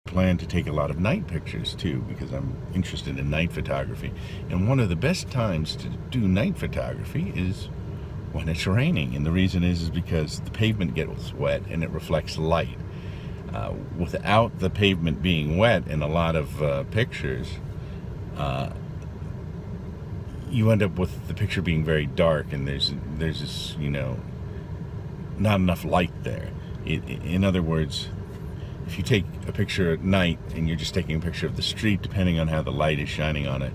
plan to take a lot of night pictures too, because I'm interested in night photography. And one of the best times to do night photography is when it's raining. And the reason is because the pavement gets wet and it reflects light. Without the pavement being wet in a lot of pictures, you end up with the picture being very dark, and there's this, not enough light there. In other words, if you take a picture at night and you're just taking a picture of the street, depending on how the light is shining on it,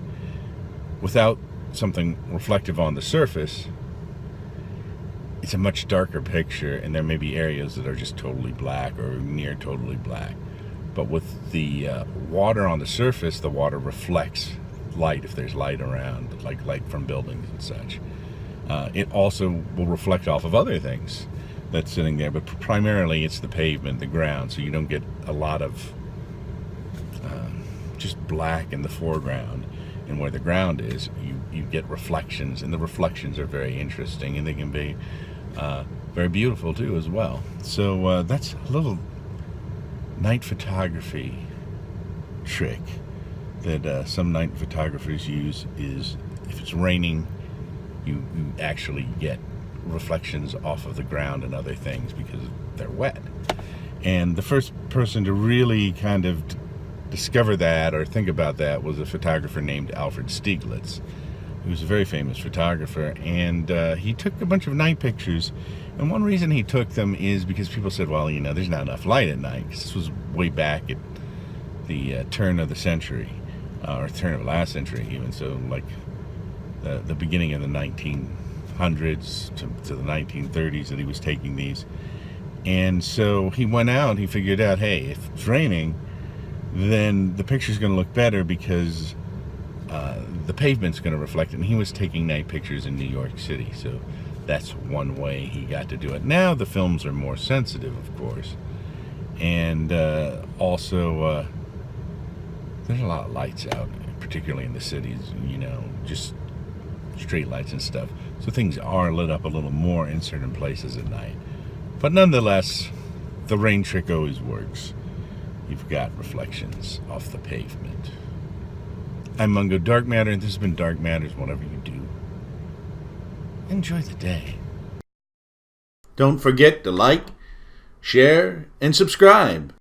without something reflective on the surface, it's a much darker picture, and there may be areas that are just totally black or near totally black. But with the water on the surface, the water reflects light if there's light around, like light from buildings and such. It also will reflect off of other things that's sitting there, but primarily it's the pavement, the ground, so you don't get a lot of just black in the foreground. And where the ground is, you get reflections, and the reflections are very interesting, and they can be very beautiful too as well. So that's a little night photography trick that some night photographers use. Is if it's raining, you actually get reflections off of the ground and other things because they're wet. And the first person to really kind of discover that or think about that was a photographer named Alfred Stieglitz, who was a very famous photographer, and he took a bunch of night pictures. And one reason he took them is because people said, well, there's not enough light at night, because this was way back at the turn of the century, or turn of last century even, so like the beginning of the 1900s to the 1930s that he was taking these. And so he went out, he figured out, hey, if it's raining, then the picture's going to look better because the pavement's going to reflect it. And he was taking night pictures in New York City, so that's one way he got to do it. Now the films are more sensitive, of course, and also there's a lot of lights out, particularly in the cities, just streetlights and stuff, so things are lit up a little more in certain places at night. But nonetheless, the rain trick always works. You've got reflections off the pavement. I'm Mungo Darkmatter, and this has been Darkmatters. Whatever you do, enjoy the day. Don't forget to like, share, and subscribe.